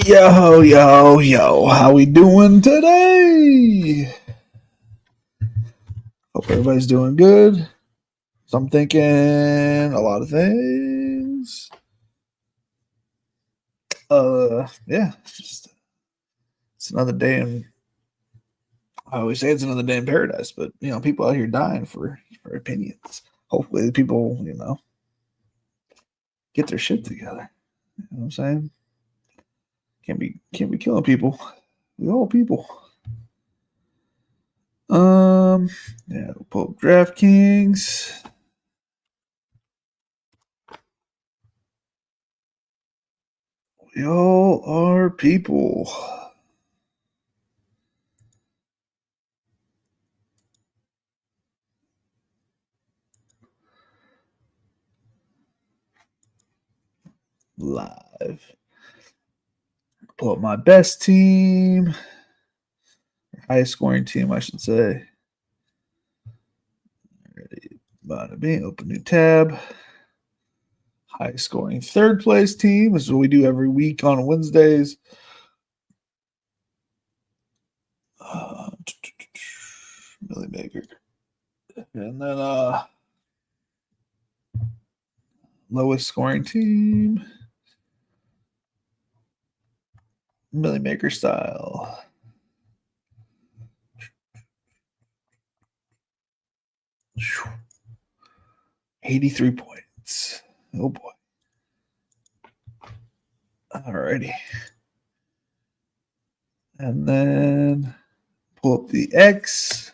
Yo, yo, yo, how we doing today? Hope everybody's doing good. So I'm thinking a lot of things. Yeah, it's another day in. I always say it's another day in paradise, but people out here dying for opinions. Hopefully, the people get their shit together. You know what I'm saying? Can't be killing people. We all people. Um, yeah, we'll pull up DraftKings. We all are people. Live. Pull up my best team, highest scoring team, I should say. Bada bing, open new tab. Highest scoring third place team. This is what we do every week on Wednesdays. Millie Maker. And then lowest scoring team. Millie Maker style. 83 points. Oh boy. Alrighty. And then pull up the X.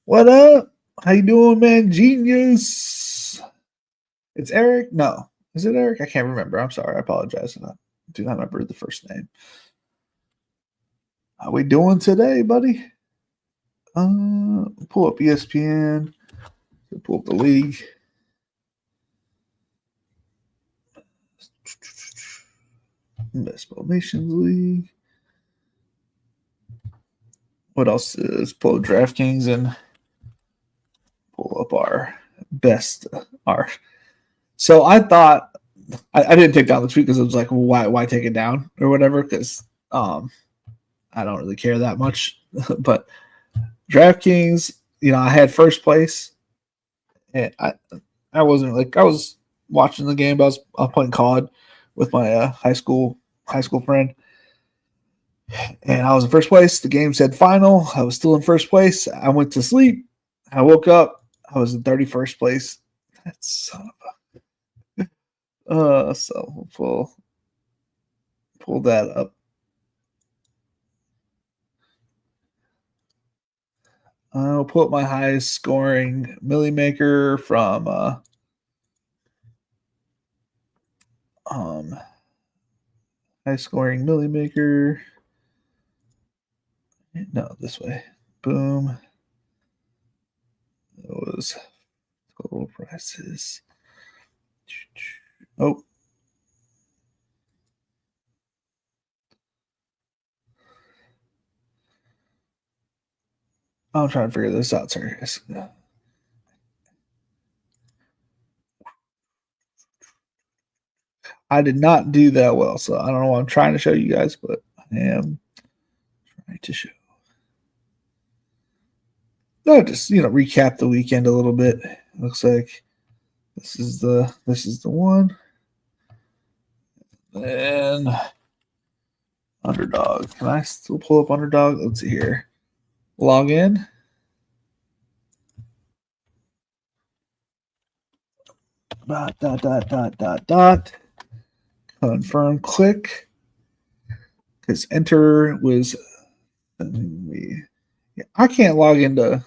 What up? How you doing, man? Genius. It's Eric? No. Is it Eric? I can't remember. I'm sorry. I apologize. I do not remember the first name. How we doing today, buddy? Pull up ESPN. Pull up the league. Baseball Nations League. What else is pull up DraftKings and pull up our best So I thought I didn't take down the tweet because it was like, well, why take it down or whatever? Because I don't really care that much. But DraftKings, I had first place, and I wasn't like I was watching the game. But I was playing COD with my high school friend, and I was in first place. The game said final. I was still in first place. I went to sleep. I woke up. I was in 31st place. That son of a. So we'll pull that up. I'll pull up my highest scoring Millie Maker from high scoring Millie Maker. No, this way. Boom. It was total prices. Oh. I'm trying to figure this out. Sorry, guys. I did not do that well, so I don't know what I'm trying to show you guys, but I am trying to show. No, just recap the weekend a little bit. Looks like this is the one. And Underdog. Can I still pull up Underdog? Let's see here. Log in. Dot. Confirm. Click. Because enter was. I can't log into.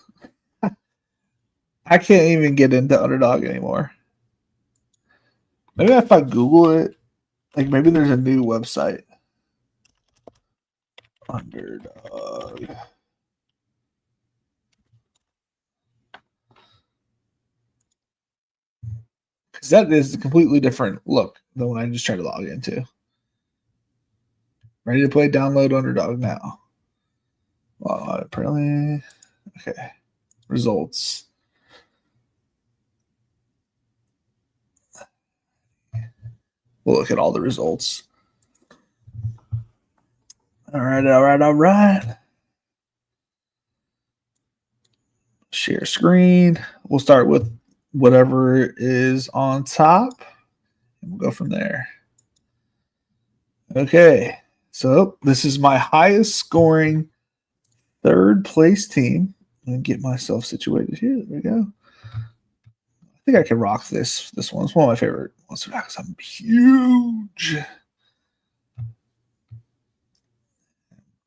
I can't even get into Underdog anymore. Maybe if I Google it, like maybe there's a new website. Underdog. Because that is a completely different look than what I just tried to log into. Ready to play, download Underdog now. Well, apparently, okay. Results. We'll look at all the results. All right. Share screen. We'll start with whatever is on top, and we'll go from there. Okay, so this is my highest scoring third place team. And get myself situated here. There we go. I think I can rock this. This one. It's one of my favorite ones because I'm huge.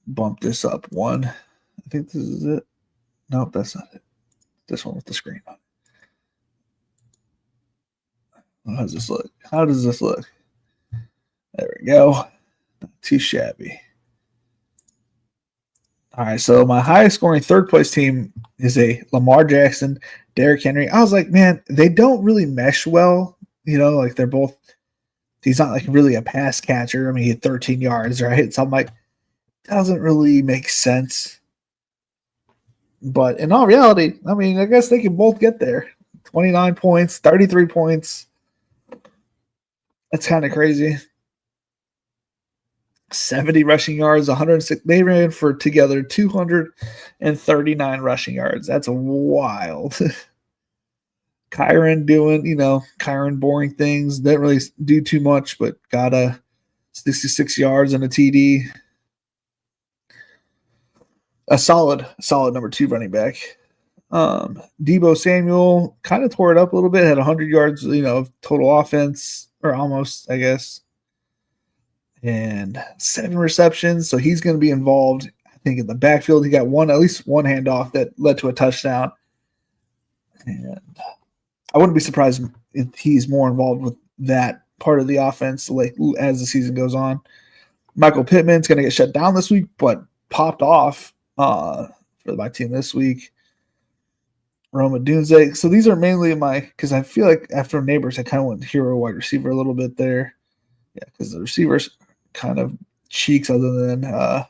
Bump this up one. I think this is it. Nope, that's not it. This one with the screen on. How does this look? How does this look? There we go. Not too shabby. All right, so my highest scoring third place team is a Lamar Jackson, Derrick Henry. I was like, man, they don't really mesh well. You know, like they're both. He's not like really a pass catcher. I mean, he had 13 yards, right? So I'm like, doesn't really make sense. But in all reality, I mean, I guess they can both get there. 29 points, 33 points. That's kind of crazy. 70 rushing yards, 106. They ran for together 239 rushing yards. That's wild. Kyron doing, Kyron boring things. Didn't really do too much, but got a 66 yards and a TD. A solid number 2 running back. Deebo Samuel kind of tore it up a little bit, had 100 yards, of total offense, or almost, I guess. And 7 receptions, so he's going to be involved. I think in the backfield, he got at least one handoff that led to a touchdown. And I wouldn't be surprised if he's more involved with that part of the offense, like as the season goes on. Michael Pittman's going to get shut down this week, but popped off for my team this week. Roma Dunze. So these are mainly because I feel like after Neighbors, I kind of went hero wide receiver a little bit there. Yeah, because the receivers kind of cheeks other than that,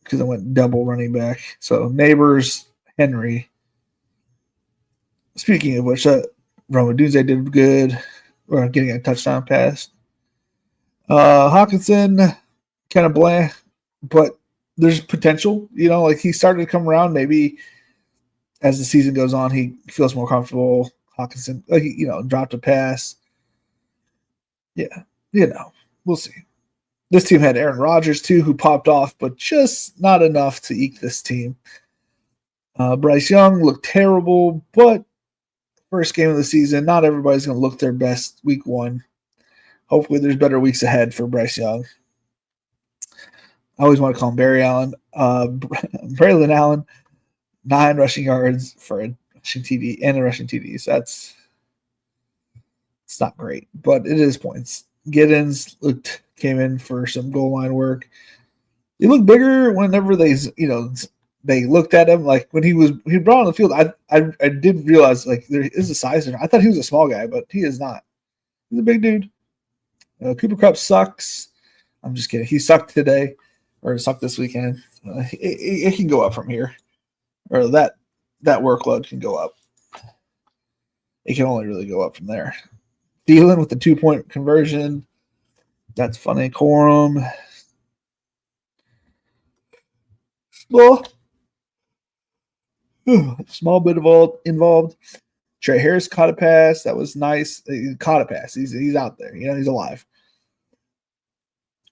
because I went double running back. So Neighbors, Henry. Speaking of which, Roma Dunze did good. Or getting a touchdown pass. Hawkinson, kind of bland, but there's potential. Like he started to come around. Maybe as the season goes on, he feels more comfortable. Hawkinson, dropped a pass. Yeah, we'll see. This team had Aaron Rodgers too, who popped off, but just not enough to eke this team. Bryce Young looked terrible, but first game of the season, not everybody's going to look their best week 1. Hopefully there's better weeks ahead for Bryce Young. I always want to call him Barry Allen. Braylon Allen, 9 rushing yards for a rushing TD and a rushing TD. So it's not great, but it is points. Giddens came in for some goal line work. He looked bigger whenever they looked at him. Like when he brought on the field, I did realize like there is a size difference. I thought he was a small guy, but he is not. He's a big dude. Cooper Kupp sucks. I'm just kidding. He sucked today, or sucked this weekend. It can go up from here, or that workload can go up. It can only really go up from there. Thielen with the 2-point conversion. That's funny. Corum. Small bit involved. Trey Harris caught a pass. That was nice. He caught a pass. He's out there. He's alive.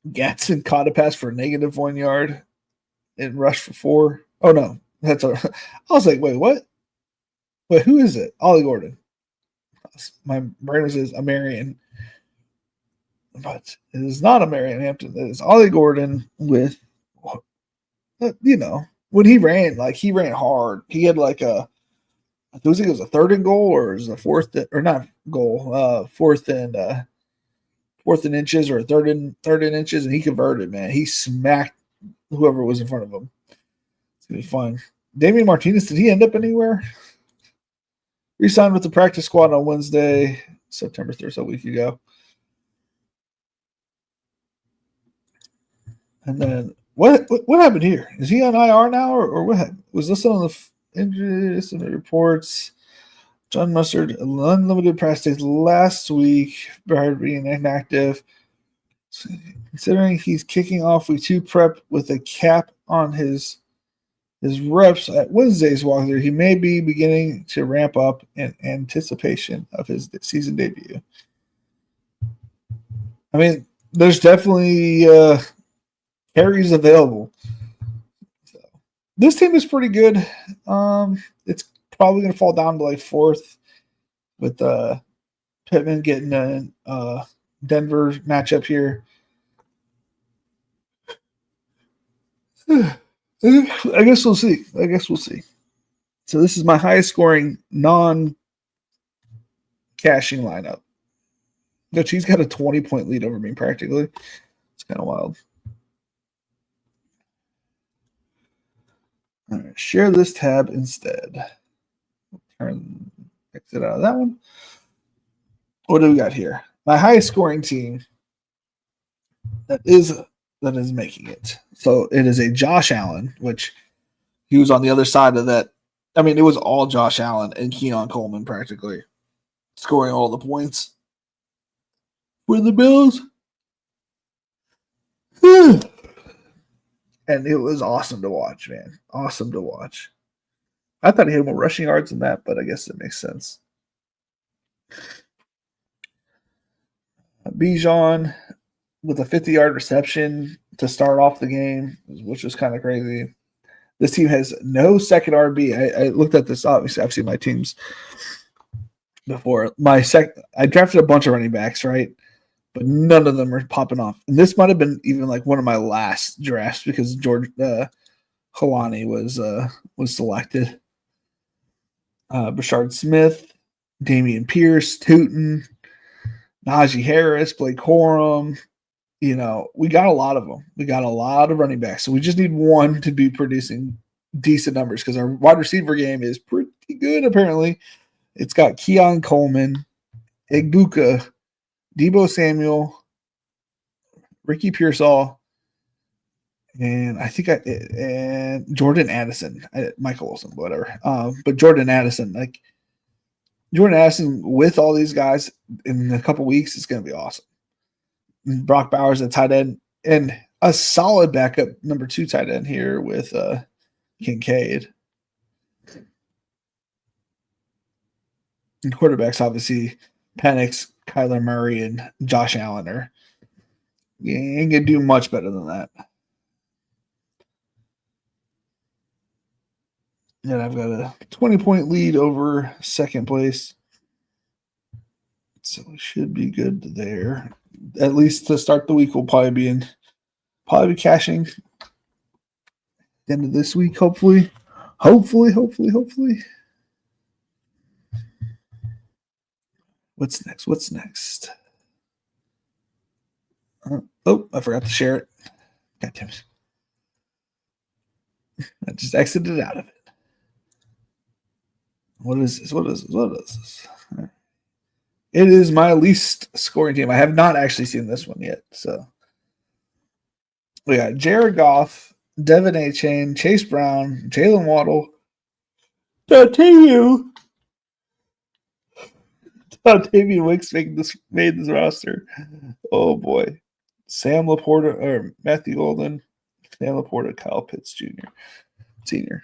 Gatson caught a pass for a -1 yard and rushed for 4. Oh, no. I was like, wait, what? Wait, who is it? Ollie Gordon. My brain was a Marion. But it is not a Marion Hampton. It is Ollie Gordon with, when he ran hard. He had like I think it was a 3rd and goal, or it was a 4th, or not goal, 4th and inches, or 3rd and inches, and he converted, man. He smacked whoever was in front of him. It's going to be fun. Damian Martinez, did he end up anywhere? Re-signed with the practice squad on Wednesday, September 3rd, so a week ago. And then what happened here? Is he on IR now, or what happened? Was this on the injuries and the reports? John Mustard, unlimited practice last week, prior to being inactive. Considering he's kicking off week 2 prep with a cap on his reps at Wednesday's walkthrough, he may be beginning to ramp up in anticipation of his season debut. I mean, there's definitely carries available. So, this team is pretty good. It's probably going to fall down to like 4th with Pittman getting a Denver matchup here. I guess we'll see. So this is my highest scoring non-cashing lineup. Which he's got a 20-point lead over me practically. It's kind of wild. All right, share this tab instead. Exit out of that one. What do we got here? My highest scoring team that is making it. So it is a Josh Allen, which he was on the other side of that. I mean, it was all Josh Allen and Keon Coleman practically scoring all the points for the Bills. And it was awesome to watch, man. Awesome to watch. I thought he had more rushing yards than that, but I guess it makes sense. Bijan with a 50-yard reception to start off the game, which was kind of crazy. This team has no second RB. I looked at this. Obviously, I've seen my teams before. I drafted a bunch of running backs, right? But none of them are popping off. And this might have been even like one of my last drafts because George Kalani was selected. Brashard Smith, Damian Pierce, Tootin, Najee Harris, Blake Corum. You know, we got a lot of them. We got a lot of running backs. So we just need one to be producing decent numbers because our wide receiver game is pretty good, apparently. It's got Keon Coleman, Igbuka, Debo Samuel, Ricky Pearsall, and I think and Jordan Addison, Michael Wilson, whatever. But Jordan Addison with all these guys in a couple weeks is going to be awesome. Brock Bowers at tight end and a solid backup number 2 tight end here with Kincaid. And quarterbacks, obviously, Penix, Kyler Murray, and Josh Allen you ain't going to do much better than that. And I've got a 20-point lead over second place. So we should be good there. At least to start the week, we'll probably be cashing at the end of this week, hopefully. Hopefully. What's next? I forgot to share it. God damn it. I just exited out of it. What is this? It is my least scoring team. I have not actually seen this one yet. So we got Jared Goff, Devin Achane, Chase Brown, Jalen Waddle, Dontavian Wicks made this roster. Oh boy. Sam Laporta or Matthew Golden, Sam Laporta, Kyle Pitts Jr. Senior.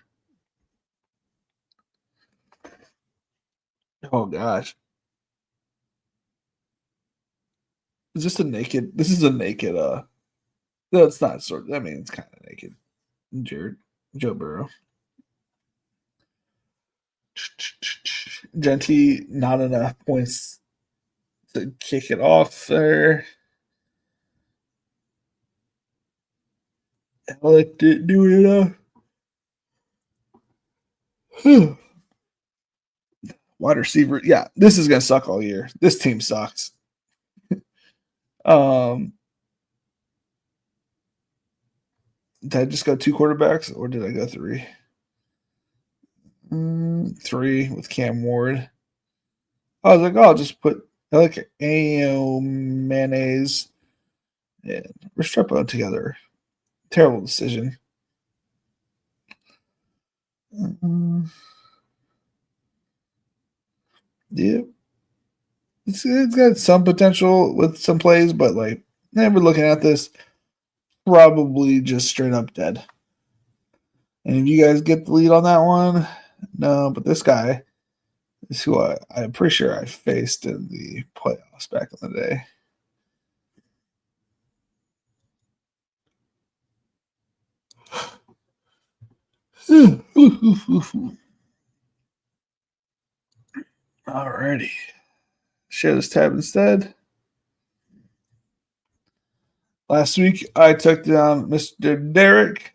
Oh gosh. Is this a naked? This is a naked. No, it's not. I mean, it's kind of naked. Joe Burrow. Genty, not enough points to kick it off there. Alec didn't do it enough. Wide receiver. Yeah, this is gonna suck all year. This team sucks. Did I just go 2 quarterbacks or did I go 3? 3 with Cam Ward. I was like, I'll just put mayonnaise and Restrepo together. Terrible decision. Yeah. It's got some potential with some plays, but like And we're looking at this, probably just straight up dead. And if you guys get the lead on that one, no, but this guy is who I'm pretty sure I faced in the playoffs back in the day. Alrighty. Share this tab instead. Last week I took down Mr. Derek.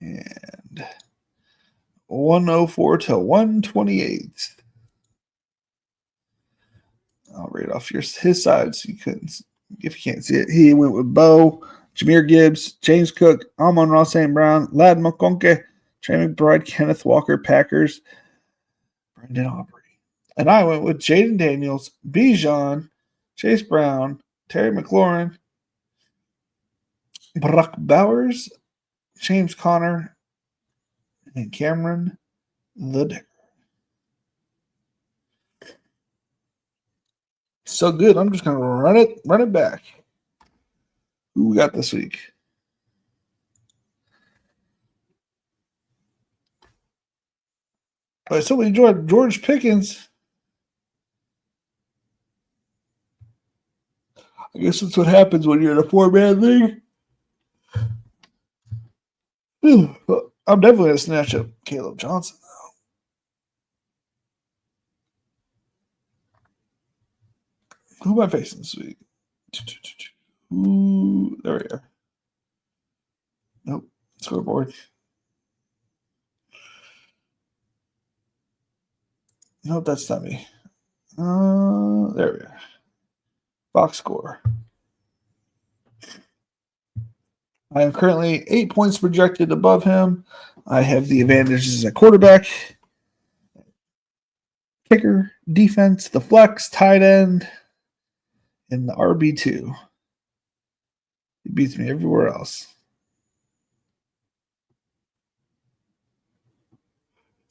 And 104 to 128. I'll read off his side so you couldn't, if you can't see it. He went with Bo, Jameer Gibbs, James Cook, Amon-Ra St. Brown, Lad McConkey, Trey McBride, Kenneth Walker, Packers, Brendan Aubrey. And I went with Jaden Daniels, Bijan, Chase Brown, Terry McLaurin, Brock Bowers, James Conner, and Cameron the Dick. So good. I'm just gonna run it back. Who we got this week? I so enjoyed George Pickens. I guess that's what happens when you're in a 4-man league. I'm definitely gonna snatch up Caleb Johnson though. Who am I facing this week? Ooh, there we are. Nope. Scoreboard. Nope, that's not me. There we are. Box score. I am currently 8 points projected above him. I have the advantage as a quarterback, kicker, defense, the flex, tight end, and the RB2. He beats me everywhere else.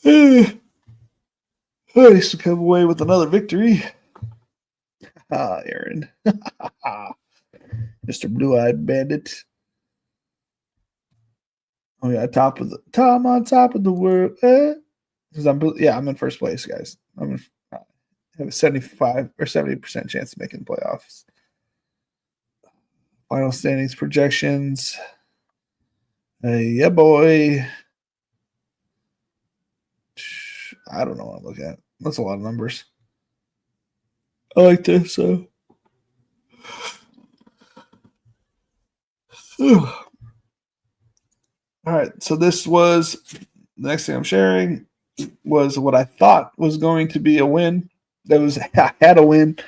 I used to come away with another victory. Aaron. Mr. Blue-Eyed Bandit. Oh yeah, I'm on top of the world. Because I'm in first place, guys. I have a 75 or 70% chance of making the playoffs. Final standings projections. Yeah, boy. I don't know what I'm looking at. That's a lot of numbers. I like this, so. All right, so this was the next thing I'm sharing was what I thought was going to be a win. I had a win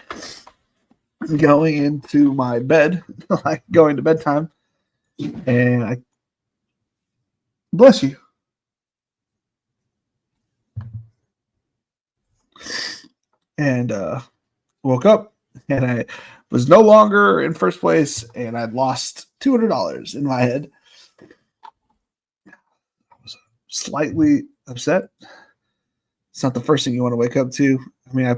going into my bed, like going to bedtime, and I bless you. And woke up, and I was no longer in first place, and I'd lost $200 in my head. I was slightly upset. It's not the first thing you want to wake up to. I mean, I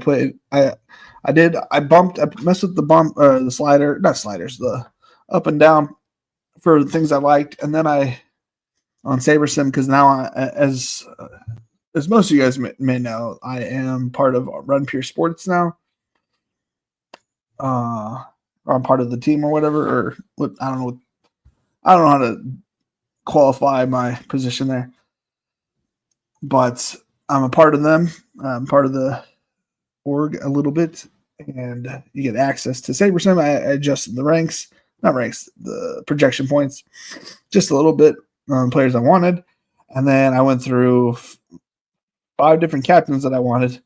messed with the slider, not sliders, the up and down for the things I liked, and then I on SaberSim because now as most of you guys may know, I am part of Run Pure Sports now. Or I'm part of the team or whatever, or what I don't know how to qualify my position there, but I'm a part of them. I'm part of the org a little bit, and you get access to SaberSim. I adjusted the the projection points just a little bit on players I wanted, and then I went through 5 different captains that I wanted,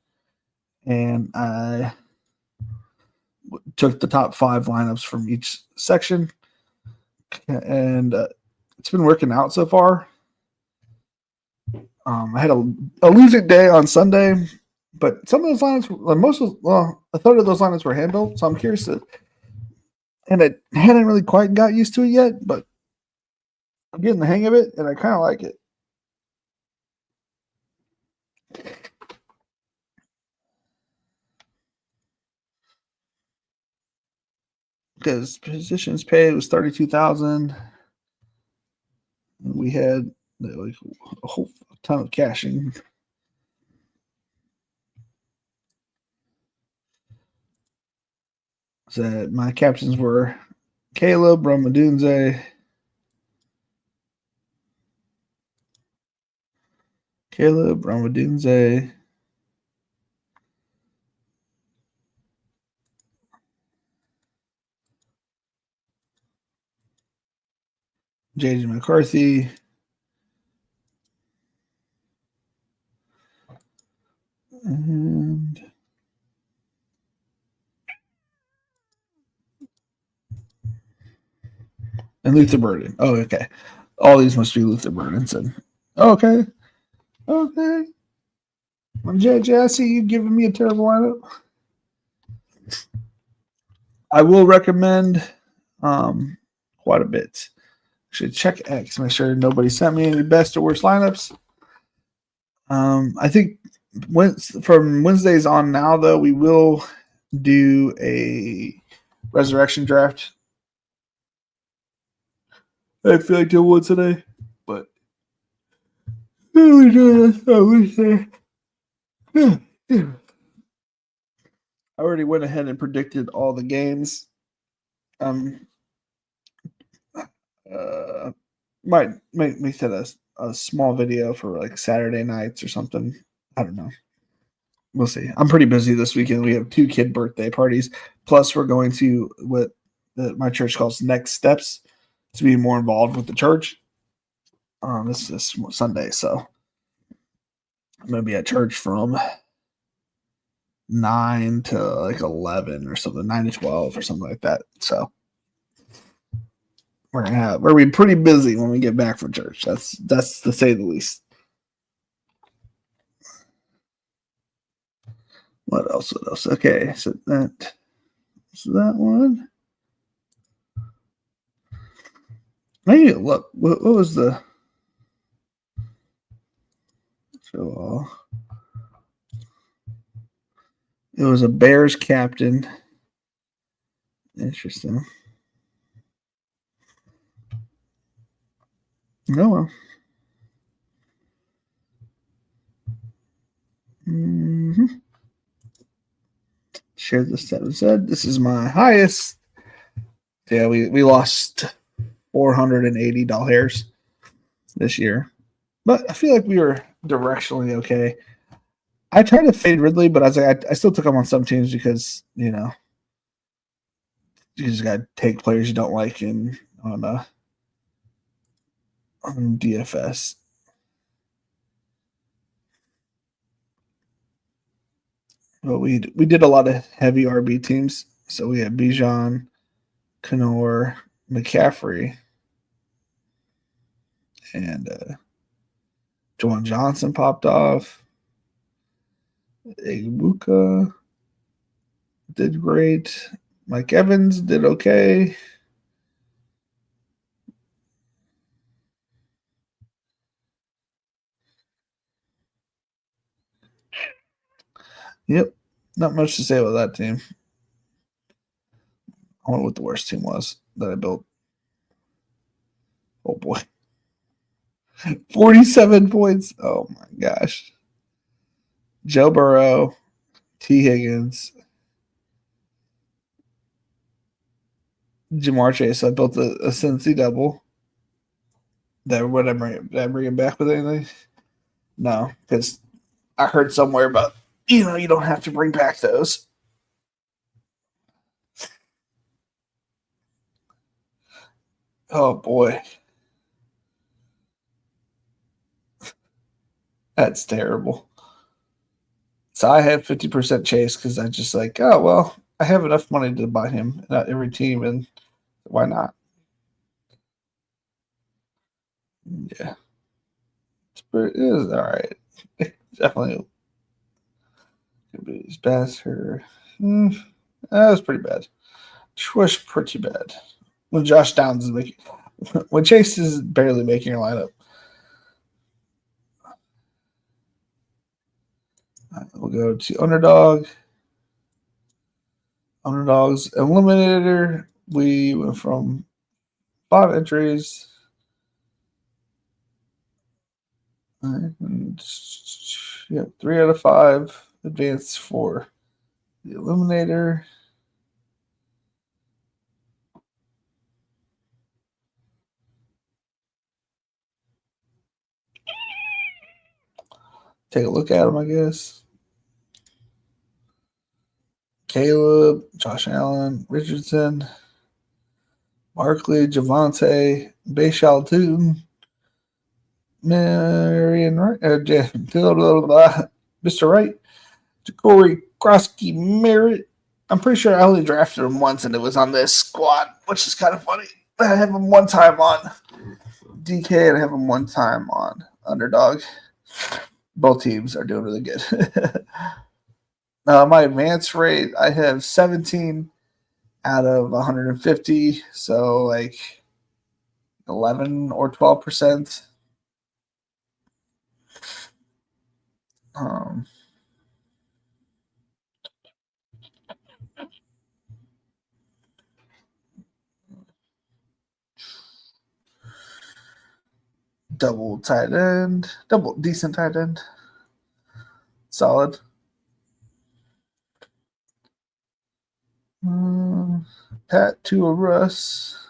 and I took the top 5 lineups from each section, and it's been working out so far. I had a losing day on Sunday, but some of those lineups, a third of those lineups were hand built, so I'm curious and I hadn't really quite got used to it yet, but I'm getting the hang of it, and I kind of like it. because positions paid was 32,000. We had like a whole ton of cashing. So my captains were Caleb Ramadunze, JJ McCarthy, and Luther Burden. Oh, okay. All these must be Luther Burdens. And okay. JJ, I see you giving me a terrible lineup. I will recommend quite a bit. Should check X, make sure nobody sent me any best or worst lineups. I think from Wednesdays on now, though, we will do a resurrection draft. I feel like doing one today, but we do this on Wednesday. I already went ahead and predicted all the games. Might make me set a small video for like Saturday nights or something. I don't know. We'll see. I'm pretty busy this weekend. We have 2 kid birthday parties. Plus, we're going to what my church calls next steps to be more involved with the church. This is Sunday, so I'm gonna be at church from 9 to like 11 or something, 9 to 12 or something like that. So we're gonna be pretty busy when we get back from church. That's to say the least. What else? Okay, so that one. Maybe look. What was the? So it was a Bears captain. Interesting. No. Well. Share this that was said. This is my highest. Yeah, we lost $480 this year, but I feel like we were directionally okay. I tried to fade Ridley, but I was like, I still took him on some teams because you just got to take players you don't like in on DFS. But we did a lot of heavy RB teams, so we had Bijan, Knorr, McCaffrey, and Juwan Johnson popped off. Ibuka did great. Mike Evans did okay. Yep. Not much to say about that team. I wonder what the worst team was that I built. Oh boy. 47 points. Oh my gosh. Joe Burrow, T. Higgins, Jamar Chase. I built a Cincy double. Did I bring it back with anything? No, because I heard somewhere about you don't have to bring back those. Oh boy, that's terrible. So I had 50% Chase because I just like, oh well, I have enough money to buy him, not every team, and why not? Yeah, it is all right. Definitely could be his best. That was pretty bad. Was pretty bad. When Josh Downs is making, when Chase is barely making your lineup. We'll go to underdog. Underdogs eliminator. We went from 5 entries. And, yeah, 3 out of 5 advanced for the Eliminator. Take a look at them, I guess. Caleb, Josh Allen, Richardson, Barkley, Javante, Bayshal Tootin, Marion, Mr. Wright, Corey Krosky Merritt. I'm pretty sure I only drafted him once and it was on this squad, which is kind of funny. I have him one time on DK and I have him one time on Underdog. Both teams are doing really good. My advance rate, I have 17 out of 150, so like 11 or 12%. Double tight end, double decent tight end, solid. Pat to a Russ.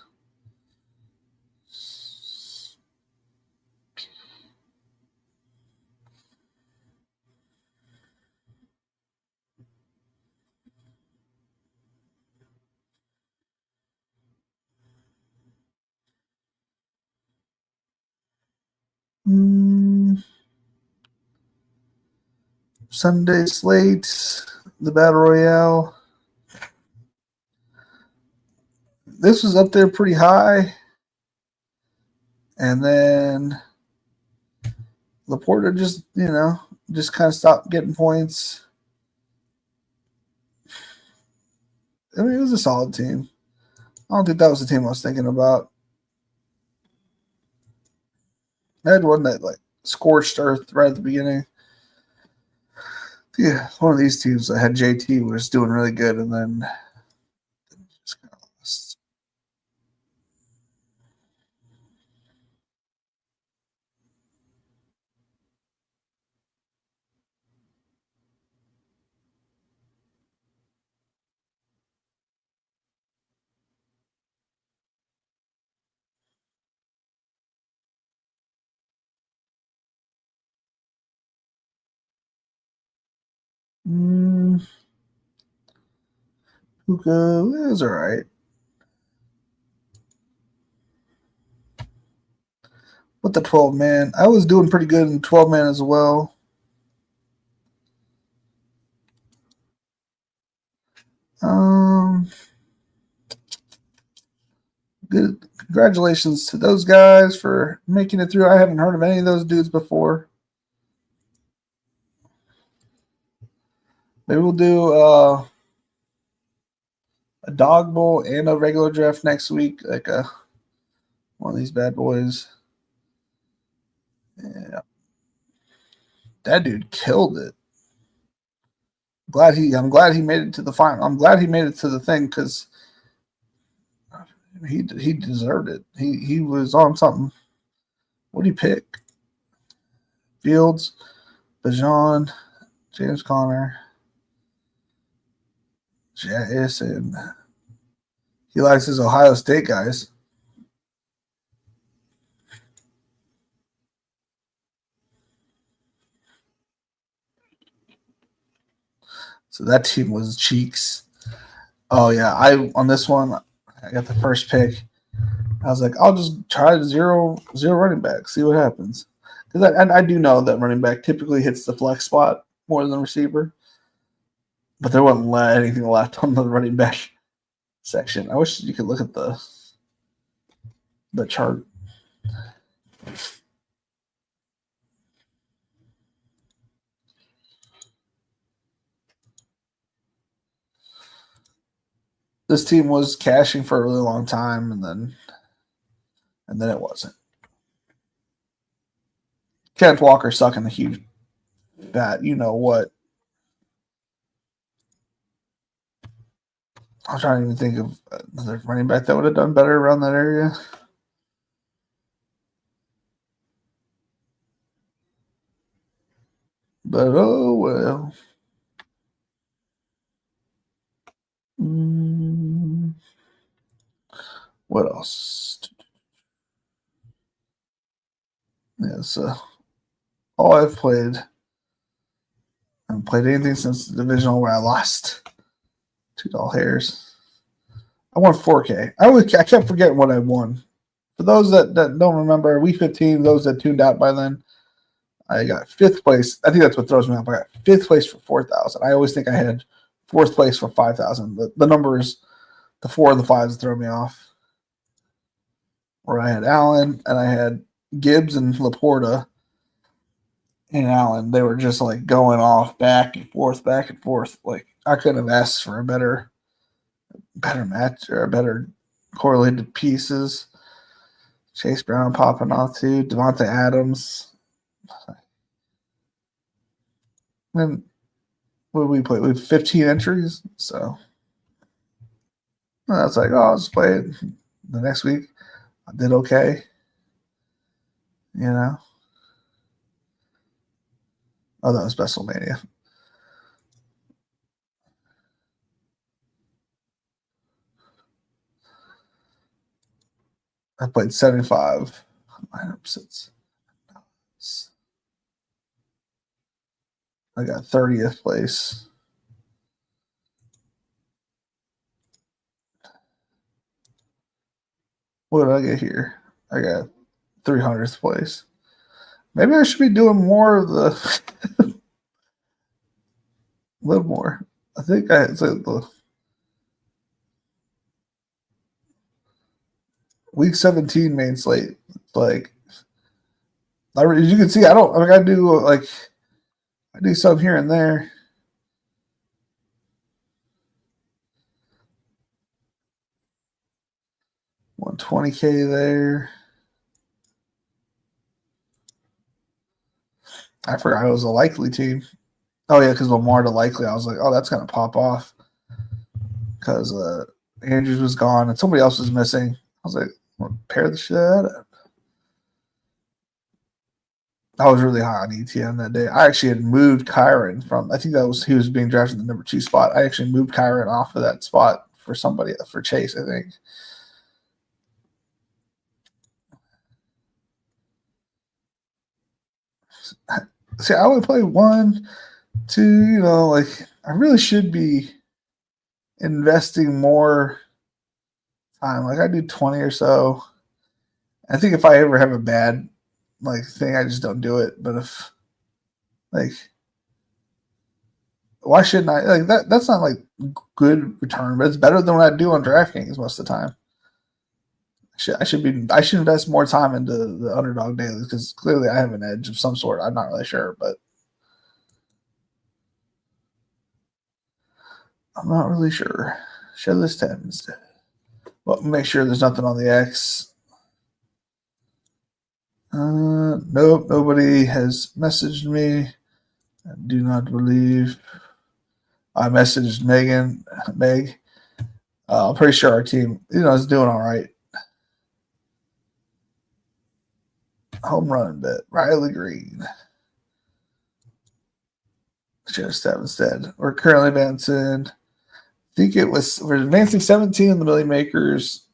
Sunday slate, the Battle Royale. This was up there pretty high. And then Laporta just kind of stopped getting points. I mean, it was a solid team. I don't think that was the team I was thinking about. I had one that like scorched earth right at the beginning. Yeah, one of these teams that had JT was doing really good, and then just kind of lost. Puka was all right. With the 12 man, I was doing pretty good in 12 man as well. Good. Congratulations to those guys for making it through. I haven't heard of any of those dudes before. Maybe we'll do a dog bowl and a regular draft next week, like one of these bad boys. Yeah, that dude killed it. I'm glad he made it to the final. I'm glad he made it to the thing because he deserved it. He was on something. What did he pick? Fields, Bajan, James Conner, Jason. He likes his Ohio State guys. So that team was cheeks. Oh yeah, I on this one, I got the first pick. I was like, I'll just try zero running back, see what happens. Because I do know that running back typically hits the flex spot more than the receiver, but there wasn't anything left on the running back section. I wish you could look at the chart. This team was cashing for a really long time, and then it wasn't. Kenneth Walker sucking a huge bat. You know what? I'm trying to even think of another running back that would have done better around that area. But oh well. Mm, what else? Yeah, so all I've played, I haven't played anything since the divisional where I lost $2 hairs. I won 4K. I kept forgetting what I won. For those that don't remember, week 15, those that tuned out by then, I got fifth place. I think that's what throws me off. I got fifth place for 4,000. I always think I had fourth place for 5,000. The numbers, the 4 and the 5s throw me off. Where I had Allen and I had Gibbs and Laporta and Allen. They were just like going off back and forth, back and forth. Like I couldn't have asked for a better match or a better correlated pieces. Chase Brown popping off too. Devontae Adams. And what did we play? We have 15 entries. So I was like, oh, I'll just play it. The next week, I did okay. You know? Oh, that was WrestleMania. I played 75 lineups. I got 30th place. What did I get here? I got 300th place. Maybe I should be doing more of the a little more. I think I had said the week 17 main slate. Like, as you can see, I don't. I mean, I do some here and there. 120K there. I forgot it was a likely team. Oh yeah, because Lamar to likely. I was like, oh, that's gonna pop off because Andrews was gone and somebody else was missing. I was like, pair the shit out of. I was really high on ETN that day. I actually had moved Kyron from. I think that was he was being drafted in the number 2 spot. I actually moved Kyron off of that spot for somebody for Chase. I think. See, I would play 1, 2. You know, like I really should be investing more time. Like I do 20 or so. I think if I ever have a bad thing, I just don't do it. But if like why shouldn't I like that? That's not like good return, but it's better than what I do on DraftKings most of the time. I should invest more time into the underdog dailies because clearly I have an edge of some sort. I'm not really sure, but I'm not really sure. Show this tab instead. Well, make sure there's nothing on the X. Nope, nobody has messaged me. I do not believe. I messaged Meg. I'm pretty sure our team, is doing all right. Home run bet, Riley Green. Just have instead. We're currently advancing. I think we're advancing 17 in the Millie Makers.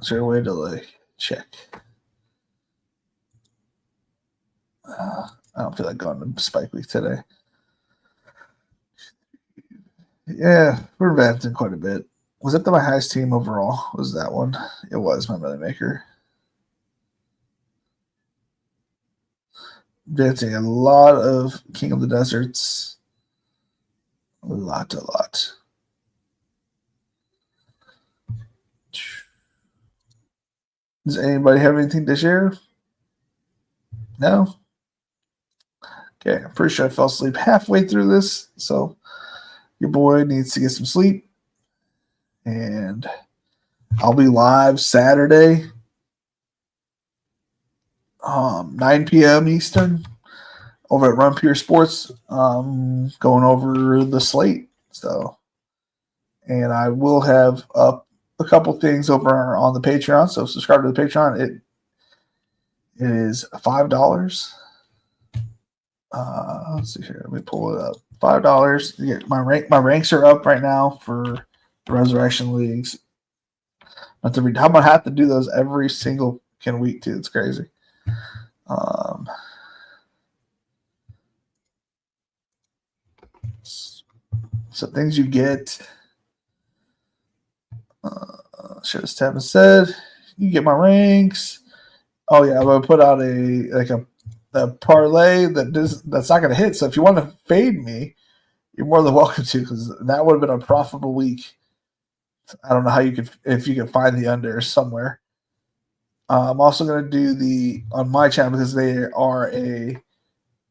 Is there a way to check? I don't feel like going to Spike Week today. Yeah, we're advancing quite a bit. Was it my highest team overall? Was that one? It was my Millie Maker. Advancing a lot of King of the Deserts. A lot. Does anybody have anything to share? No? Okay, I'm pretty sure I fell asleep halfway through this, so your boy needs to get some sleep. And I'll be live Saturday. 9 p.m. Eastern over at Run Pure Sports, going over the slate. So, and I will have up a couple things over on the Patreon. So subscribe to the Patreon. It is $5. Let's see here. Let me pull it up. $5. My ranks are up right now for the Resurrection Leagues. I'm gonna have to do those every single week too. It's crazy. So things you get. Should have tab said you get my ranks. Oh yeah, I'm gonna put out a parlay that's not gonna hit. So if you want to fade me, you're more than welcome to, because that would have been a profitable week. I don't know how you could, if you can find the under somewhere. I'm also going to do on my channel, because they are a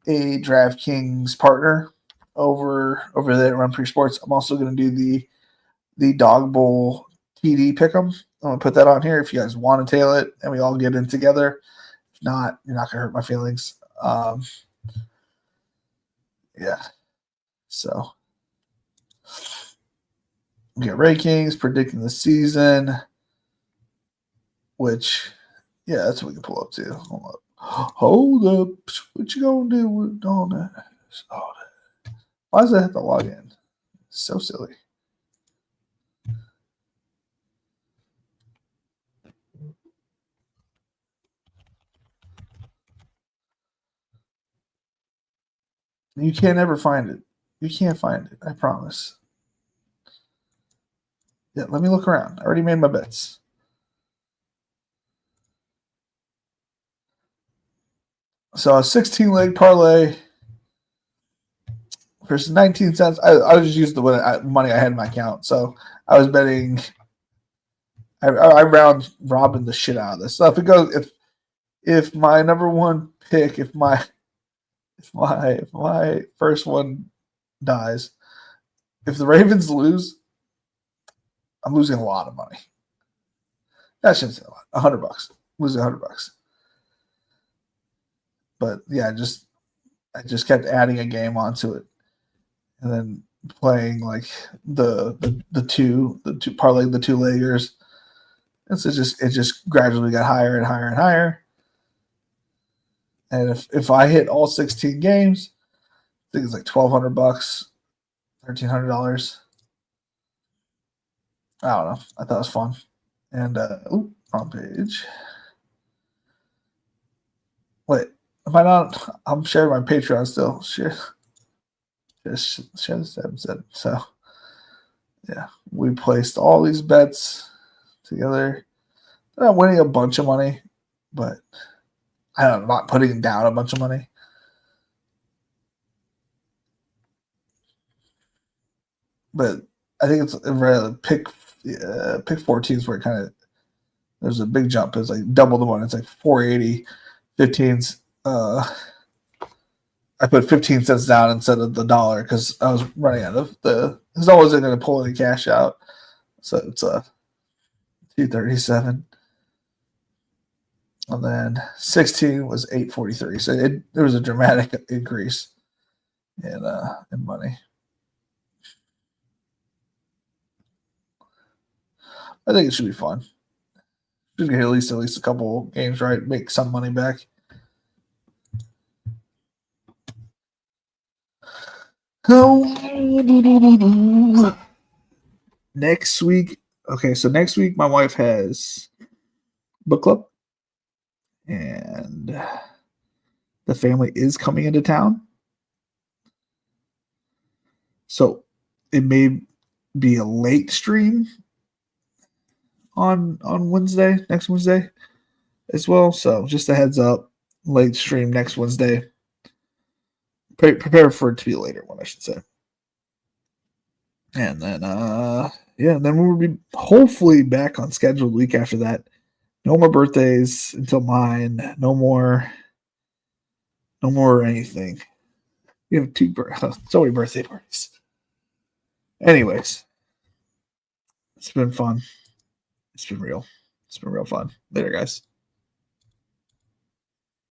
DraftKings partner over there at Run Free Sports. I'm also going to do the Dog Bowl TD pick'em. I'm going to put that on here if you guys want to tail it and we all get in together. If not, you're not going to hurt my feelings. Yeah. So we get rankings, predicting the season, which, yeah, that's what we can pull up too. Hold up. What you gonna do with all that? Why does that have to log in? It's so silly. You can't ever find it. You can't find it. I promise. Yeah, let me look around. I already made my bets. So a 16-leg parlay for 19 cents. I just used the money I had in my account. So I was betting. I round robin the shit out of this. So if it goes, if my number one pick, if my first one dies, if the Ravens lose, I'm losing a lot of money. That shouldn't say a lot. $100. Losing $100. But yeah, I just kept adding a game onto it, and then playing like the two parlay the 2-leggers. And so it just gradually got higher and higher and higher. And if I hit all 16 games, I think it's like $1,200, $1,300. I don't know. I thought it was fun. And wrong page. Wait, am I not? I'm sharing my Patreon still. Share this episode. So yeah, we placed all these bets together. I'm not winning a bunch of money, but I'm not putting down a bunch of money. But I think it's pick 14 is where it kind of, there's a big jump. It's like double the money. It's like 480, 15s. I put 15 cents down instead of the dollar because I was running out of because I wasn't going to pull any cash out. So it's $237. And then 16 was $843. So there was a dramatic increase in money. I think it should be fun. Should get at least a couple games right, make some money back. Next week, okay, so next week my wife has book club, and the family is coming into town. So it may be a late stream on Wednesday, next Wednesday as well. So just a heads up, late stream next Wednesday. Prepare for it to be a later one, I should say. And then then we'll be hopefully back on schedule the week after that. No more birthdays until mine. No more anything. We have so many birthday parties. Anyways, it's been fun. It's been real. It's been real fun. Later, guys.